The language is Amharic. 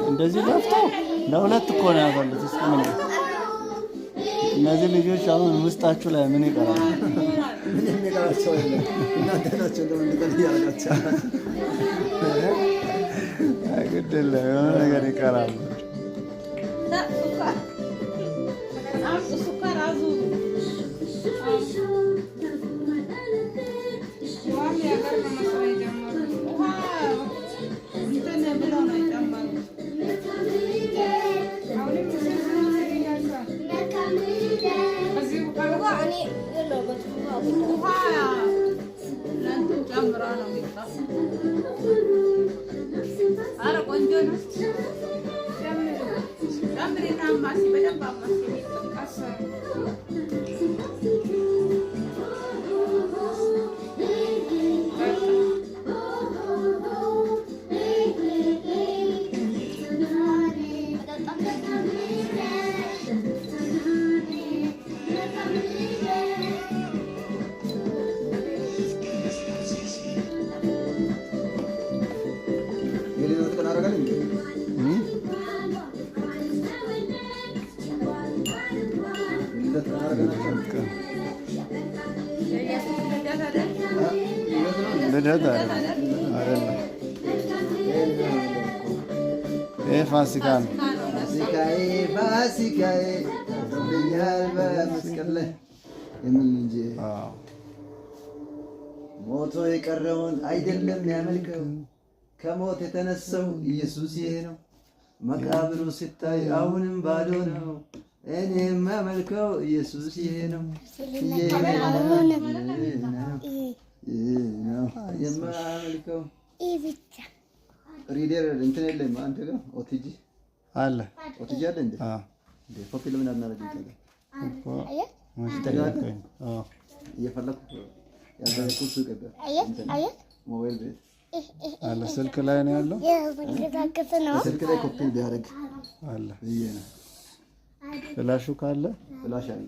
እንደዚህ ለፍተው ለሁለት እኮ ነው ያፈሉት። እስኪ ምን እነዚህ ልጆች አሁን ውስጣችሁ ላይ ምን ይቀራል? ምን የሚቀራቸው የለም። እናንተ ናቸው እንደምን ያደርጋቸው አይገደለ የሆነ ነገር ይቀራል። ፋሲካ ነው። ፋሲካዬ ብኛል በመስቀል ላይ የምን እንጂ ሞቶ የቀረውን አይደለም ያመልከው ከሞት የተነሳው ኢየሱስ ይሄ ነው። መቃብሩ ሲታይ አሁንም ባዶ ነው። እኔ የማመልከው ኢየሱስ ይሄ ነው። የማመልከው ሪደር እንትን የለም። አንተ ጋር ኦቲጂ አለ። ኦቲጂ አለ እንዴ? አዎ። እንዴ ኮፒ ለምን አናደርግም? እየፈለኩ ያዘኩት ገባ። ሞባይል ቤት አለ። ስልክ ላይ ነው ያለው። ስልክ ላይ ኮፒ ቢያደርግ አለ። ይሄ ነው። ፍላሹ ካለ ፍላሽ አለ።